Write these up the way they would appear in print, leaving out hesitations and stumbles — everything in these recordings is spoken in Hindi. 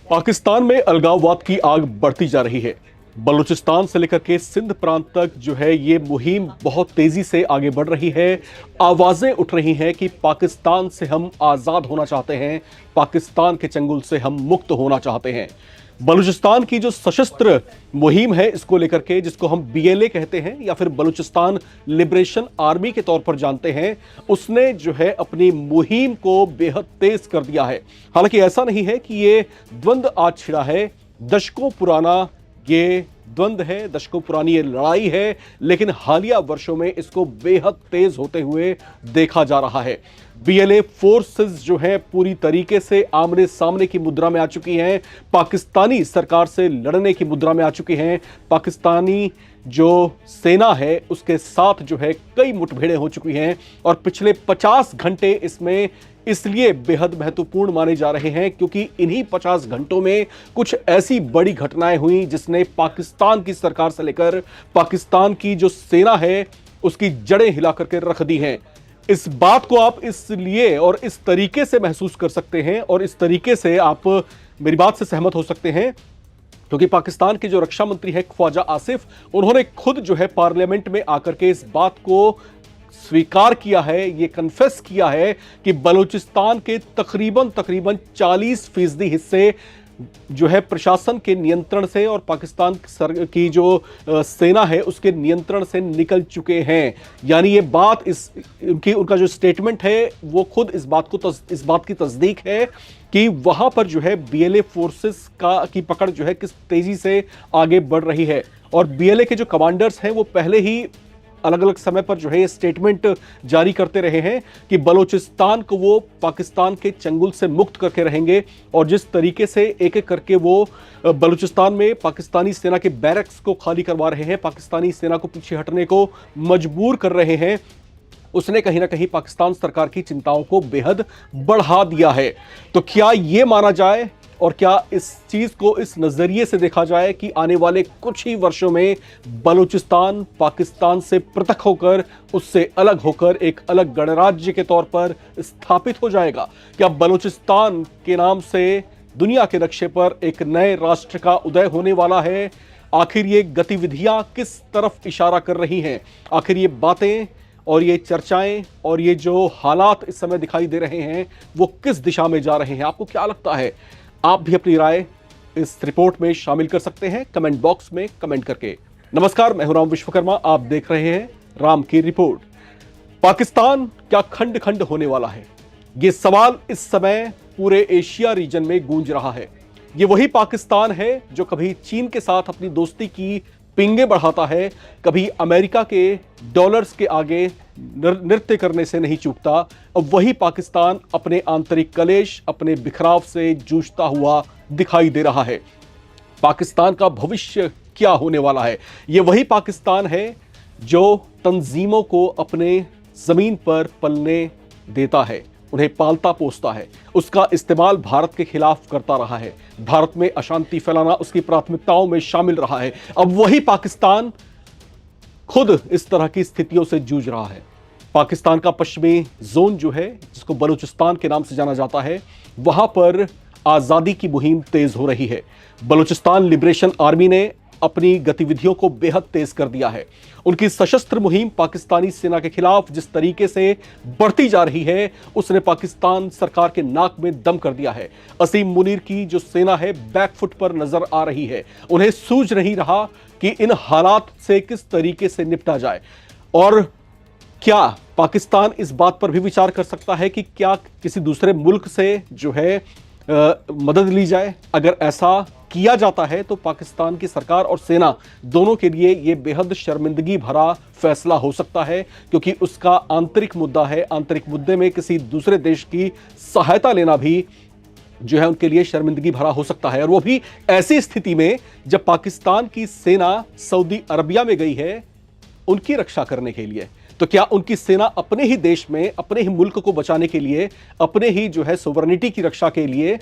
पाकिस्तान में अलगाववाद की आग बढ़ती जा रही है। बलूचिस्तान से लेकर के सिंध प्रांत तक जो है ये मुहिम बहुत तेजी से आगे बढ़ रही है। आवाजें उठ रही हैं कि पाकिस्तान से हम आजाद होना चाहते हैं, पाकिस्तान के चंगुल से हम मुक्त होना चाहते हैं। बलूचिस्तान की जो सशस्त्र मुहिम है इसको लेकर के, जिसको हम बीएलए कहते हैं या फिर बलूचिस्तान लिबरेशन आर्मी के तौर पर जानते हैं, उसने जो है अपनी मुहिम को बेहद तेज कर दिया है। हालांकि ऐसा नहीं है कि ये द्वंद्व आज छिड़ा है, दशकों पुराना ये द्वंद्व है, दशकों पुरानी ये लड़ाई है, लेकिन हालिया वर्षों में इसको बेहद तेज होते हुए देखा जा रहा है। बीएलए फोर्सेस जो है पूरी तरीके से आमने सामने की मुद्रा में आ चुकी हैं, पाकिस्तानी सरकार से लड़ने की मुद्रा में आ चुकी हैं। पाकिस्तानी जो सेना है उसके साथ जो है कई मुठभेड़ें हो चुकी हैं और पिछले 50 घंटे इसमें इसलिए बेहद महत्वपूर्ण माने जा रहे हैं क्योंकि इन्हीं 50 घंटों में कुछ ऐसी बड़ी घटनाएं हुई जिसने पाकिस्तान की सरकार से लेकर पाकिस्तान की जो सेना है उसकी जड़ें हिला करके रख दी हैं। इस बात को आप इसलिए और इस तरीके से महसूस कर सकते हैं और इस तरीके से आप मेरी बात से सहमत हो सकते हैं क्योंकि पाकिस्तान के जो रक्षा मंत्री है ख्वाजा आसिफ, उन्होंने खुद जो है पार्लियामेंट में आकर के इस बात को स्वीकार किया है, ये कन्फेस किया है कि बलूचिस्तान के तकरीबन 40% हिस्से जो है प्रशासन के नियंत्रण से और पाकिस्तान की जो सेना है उसके नियंत्रण से निकल चुके हैं। यानी ये बात उनका जो स्टेटमेंट है वो खुद इस बात की तस्दीक है कि वहां पर जो है बीएलए फोर्सेस की पकड़ जो है किस तेजी से आगे बढ़ रही है। और बीएलए के जो कमांडर्स हैं वो पहले ही अलग अलग समय पर जो है ये स्टेटमेंट जारी करते रहे हैं कि बलूचिस्तान को वो पाकिस्तान के चंगुल से मुक्त करके रहेंगे। और जिस तरीके से एक एक करके वो बलूचिस्तान में पाकिस्तानी सेना के बैरक्स को खाली करवा रहे हैं, पाकिस्तानी सेना को पीछे हटने को मजबूर कर रहे हैं, उसने कहीं ना कहीं पाकिस्तान सरकार की चिंताओं को बेहद बढ़ा दिया है। तो क्या ये माना जाए और क्या इस चीज को इस नजरिए से देखा जाए कि आने वाले कुछ ही वर्षों में बलूचिस्तान पाकिस्तान से पृथक होकर, उससे अलग होकर एक अलग गणराज्य के तौर पर स्थापित हो जाएगा? क्या बलूचिस्तान के नाम से दुनिया के नक्शे पर एक नए राष्ट्र का उदय होने वाला है? आखिर ये गतिविधियां किस तरफ इशारा कर रही हैं? आखिर ये बातें और ये चर्चाएं और ये जो हालात इस समय दिखाई दे रहे हैं वो किस दिशा में जा रहे हैं? आपको क्या लगता है? आप भी अपनी राय इस रिपोर्ट में शामिल कर सकते हैं कमेंट बॉक्स में कमेंट करके। नमस्कार, मैं हूं राम विश्वकर्मा, आप देख रहे हैं राम की रिपोर्ट। पाकिस्तान क्या खंड खंड होने वाला है? यह सवाल इस समय पूरे एशिया रीजन में गूंज रहा है। यह वही पाकिस्तान है जो कभी चीन के साथ अपनी दोस्ती की पिंगे बढ़ाता है, कभी अमेरिका के डॉलर्स के आगे नृत्य करने से नहीं चूकता। अब वही पाकिस्तान अपने आंतरिक कलेश, अपने बिखराव से जूझता हुआ दिखाई दे रहा है। पाकिस्तान का भविष्य क्या होने वाला है? यह वही पाकिस्तान है जो तंजीमों को अपने जमीन पर पलने देता है, उन्हें पालता पोसता है, उसका इस्तेमाल भारत के खिलाफ करता रहा है, भारत में अशांति फैलाना उसकी प्राथमिकताओं में शामिल रहा है। अब वही पाकिस्तान खुद इस तरह की स्थितियों से जूझ रहा है। पाकिस्तान का पश्चिमी जोन जो है, जिसको बलूचिस्तान के नाम से जाना जाता है, वहां पर आजादी की मुहिम तेज हो रही है। बलूचिस्तान लिबरेशन आर्मी ने अपनी गतिविधियों को बेहद तेज कर दिया है। उनकी सशस्त्र मुहिम पाकिस्तानी सेना के खिलाफ जिस तरीके से बढ़ती जा रही है, उसने पाकिस्तान सरकार के नाक में दम कर दिया है। असीम मुनीर की जो सेना है बैकफुट पर नजर आ रही है। उन्हें सूझ नहीं रहा कि इन हालात से किस तरीके से निपटा जाए। और क्या पाकिस्तान इस बात पर भी विचार कर सकता है कि क्या किसी दूसरे मुल्क से जो है मदद ली जाए? अगर ऐसा किया जाता है तो पाकिस्तान की सरकार और सेना दोनों के लिए यह बेहद शर्मिंदगी भरा फैसला हो सकता है, क्योंकि उसका आंतरिक मुद्दा है। आंतरिक मुद्दे में किसी दूसरे देश की सहायता लेना भी जो है उनके लिए शर्मिंदगी भरा हो सकता है, और वो भी ऐसी स्थिति में जब पाकिस्तान की सेना सऊदी अरबिया में गई है उनकी रक्षा करने के लिए। तो क्या उनकी सेना अपने ही देश में, अपने ही मुल्क को बचाने के लिए, अपने ही जो है सोवरेनिटी की रक्षा के लिए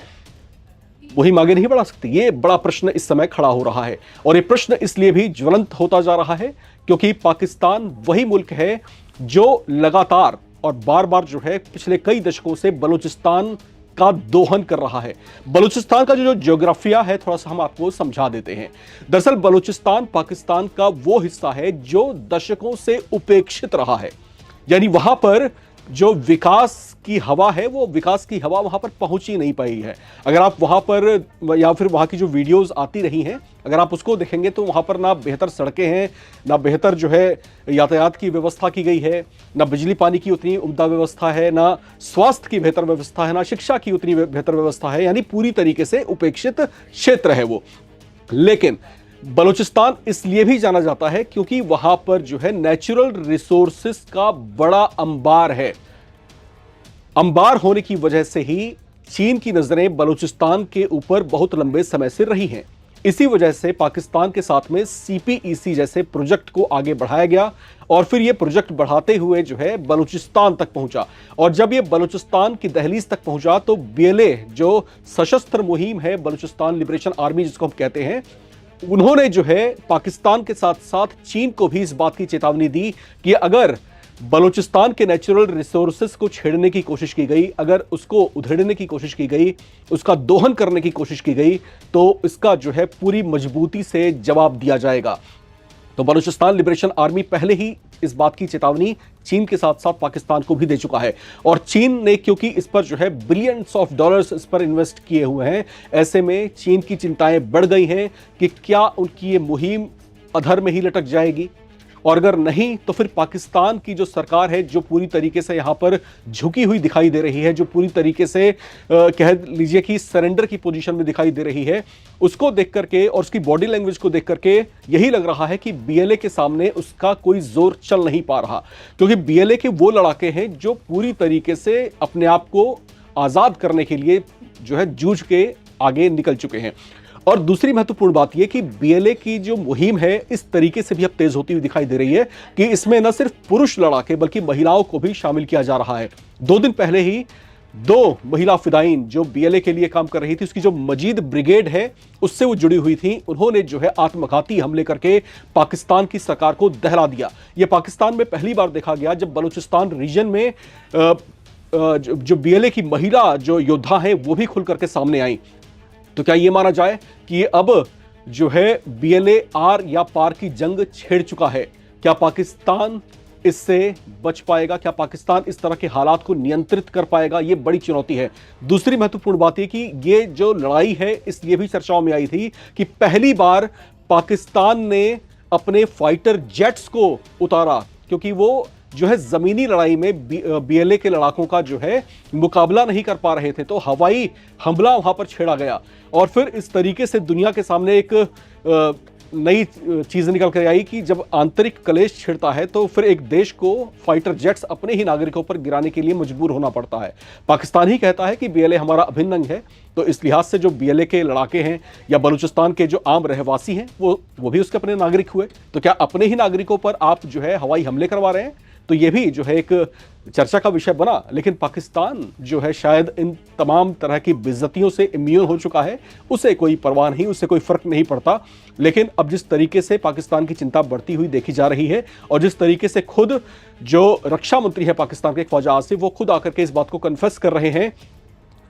मुहिम आगे नहीं बढ़ा सकती? ये बड़ा प्रश्न इस समय खड़ा हो रहा है। और ये प्रश्न इसलिए भी ज्वलंत होता जा रहा है क्योंकि पाकिस्तान वही मुल्क है जो लगातार और बार बार जो है पिछले कई दशकों से बलूचिस्तान का दोहन कर रहा है। बलूचिस्तान का जो ज्योग्राफिया है थोड़ा सा हम आपको समझा देते हैं। दरअसल बलूचिस्तान पाकिस्तान का वो हिस्सा है जो दशकों से उपेक्षित रहा है, यानी वहां पर जो विकास की हवा है वो विकास की हवा वहां पर पहुंच ही नहीं पाई है। अगर आप वहां पर या फिर वहां की जो वीडियोस आती रही हैं, अगर आप उसको देखेंगे तो वहां पर ना बेहतर सड़कें हैं, ना बेहतर जो है यातायात की व्यवस्था की गई है, ना बिजली पानी की उतनी उम्दा व्यवस्था है, ना स्वास्थ्य की बेहतर व्यवस्था है, ना शिक्षा की उतनी बेहतर व्यवस्था है, यानी पूरी तरीके से उपेक्षित क्षेत्र है वो। लेकिन बलूचिस्तान इसलिए भी जाना जाता है क्योंकि वहां पर जो है नेचुरल रिसोर्सेस का बड़ा अंबार है। अंबार होने की वजह से ही चीन की नजरें बलूचिस्तान के ऊपर बहुत लंबे समय से रही हैं। इसी वजह से पाकिस्तान के साथ में CPEC जैसे प्रोजेक्ट को आगे बढ़ाया गया और फिर यह प्रोजेक्ट बढ़ाते हुए जो है बलूचिस्तान तक पहुंचा। और जब यह बलूचिस्तान की दहलीज तक पहुंचा तो BLA जो सशस्त्र मुहिम है, बलूचिस्तान लिबरेशन आर्मी जिसको हम कहते हैं, उन्होंने जो है पाकिस्तान के साथ साथ चीन को भी इस बात की चेतावनी दी कि अगर बलूचिस्तान के नेचुरल रिसोर्सेस को छेड़ने की कोशिश की गई, अगर उसको उधेड़ने की कोशिश की गई, उसका दोहन करने की कोशिश की गई, तो इसका जो है पूरी मजबूती से जवाब दिया जाएगा। तो बलूचिस्तान लिबरेशन आर्मी पहले ही इस बात की चेतावनी चीन के साथ साथ पाकिस्तान को भी दे चुका है। और चीन ने क्योंकि इस पर जो है बिलियंस ऑफ डॉलर्स इस पर इन्वेस्ट किए हुए हैं, ऐसे में चीन की चिंताएं बढ़ गई हैं कि क्या उनकी ये मुहिम अधर में ही लटक जाएगी, और अगर नहीं तो फिर पाकिस्तान की जो सरकार है जो पूरी तरीके से यहां पर झुकी हुई दिखाई दे रही है, जो पूरी तरीके से कह लीजिए कि सरेंडर की पोजीशन में दिखाई दे रही है, उसको देख करके और उसकी बॉडी लैंग्वेज को देख करके यही लग रहा है कि BLA के सामने उसका कोई जोर चल नहीं पा रहा। क्योंकि BLA के वो लड़ाके हैं जो पूरी तरीके से अपने आप को आजाद करने के लिए जो है जूझ के आगे निकल चुके हैं। और दूसरी महत्वपूर्ण बात यह कि BLA की जो मुहिम है इस तरीके से भी अब तेज होती हुई दिखाई दे रही है कि इसमें न सिर्फ पुरुष लड़ाके बल्कि महिलाओं को भी शामिल किया जा रहा है। 2 दिन पहले ही 2 महिला फिदाइन जो BLA के लिए काम कर रही थी, उसकी जो मजीद ब्रिगेड है उससे वो जुड़ी हुई थी, उन्होंने जो है आत्मघाती हमले करके पाकिस्तान की सरकार को दहला दिया। यह पाकिस्तान में पहली बार देखा गया जब बलूचिस्तान रीजन में जो BLA की महिला जो योद्धा है वो भी खुल करके सामने आई। तो क्या ये माना जाए कि अब जो है BLA आर या पार की जंग छेड़ चुका है? क्या पाकिस्तान इससे बच पाएगा? क्या पाकिस्तान इस तरह के हालात को नियंत्रित कर पाएगा? ये बड़ी चुनौती है। दूसरी महत्वपूर्ण बात यह कि ये जो लड़ाई है इसलिए भी चर्चाओं में आई थी कि पहली बार पाकिस्तान ने अपने फाइटर जेट्स को उतारा, क्योंकि वो जो है जमीनी लड़ाई में BLA के लड़ाकों का जो है मुकाबला नहीं कर पा रहे थे, तो हवाई हमला वहां पर छेड़ा गया। और फिर इस तरीके से दुनिया के सामने एक नई चीज निकल कर आई कि जब आंतरिक कलेश छिड़ता है तो फिर एक देश को फाइटर जेट्स अपने ही नागरिकों पर गिराने के लिए मजबूर होना पड़ता है। पाकिस्तान ही कहता है कि BLA हमारा अभिन्न अंग है, तो इस लिहाज से जो BLA के लड़ाके हैं या बलूचिस्तान के जो आम रहवासी हैं वो भी उसके अपने नागरिक हुए। तो क्या अपने ही नागरिकों पर आप जो है हवाई हमले करवा रहे हैं? तो ये भी जो है एक चर्चा का विषय बना। लेकिन पाकिस्तान जो है शायद इन तमाम तरह की बेइज्जतियों से इम्यून हो चुका है, उसे कोई परवाह नहीं, उससे कोई फर्क नहीं पड़ता। लेकिन अब जिस तरीके से पाकिस्तान की चिंता बढ़ती हुई देखी जा रही है और जिस तरीके से खुद जो रक्षा मंत्री है पाकिस्तान के ख्वाजा आसिफ, वो खुद आकर के इस बात को कन्फेस कर रहे हैं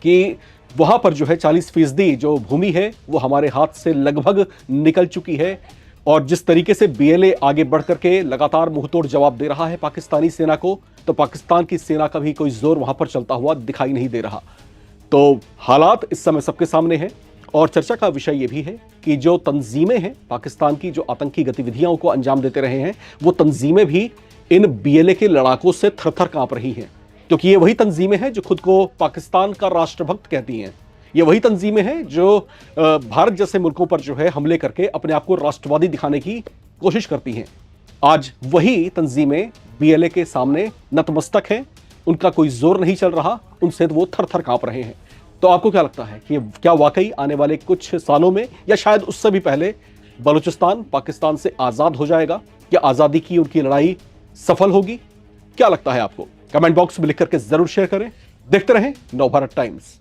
कि वहां पर जो है 40% जो भूमि है वो हमारे हाथ से लगभग निकल चुकी है। और जिस तरीके से BLA आगे बढ़ करके लगातार मुंहतोड़ जवाब दे रहा है पाकिस्तानी सेना को, तो पाकिस्तान की सेना का भी कोई जोर वहां पर चलता हुआ दिखाई नहीं दे रहा। तो हालात इस समय सबके सामने हैं और चर्चा का विषय यह भी है कि जो तंजीमें हैं पाकिस्तान की, जो आतंकी गतिविधियों को अंजाम देते रहे हैं, वो तंजीमें भी इन BLA के लड़ाकों से थर-थर कांप रही हैं। क्योंकि ये वही तंजीमें हैं जो खुद को पाकिस्तान का राष्ट्रभक्त कहती हैं। ये वही तंजीमें हैं जो भारत जैसे मुल्कों पर जो है हमले करके अपने आप को राष्ट्रवादी दिखाने की कोशिश करती हैं। आज वही तंजीमें BLA के सामने नतमस्तक हैं, उनका कोई जोर नहीं चल रहा, उनसे वो थर-थर कांप रहे हैं। तो आपको क्या लगता है कि क्या वाकई आने वाले कुछ सालों में या शायद उससे भी पहले बलूचिस्तान पाकिस्तान से आजाद हो जाएगा? क्या आजादी की उनकी लड़ाई सफल होगी? क्या लगता है आपको? कमेंट बॉक्स में लिख करके जरूर शेयर करें। देखते रहें नवभारत टाइम्स।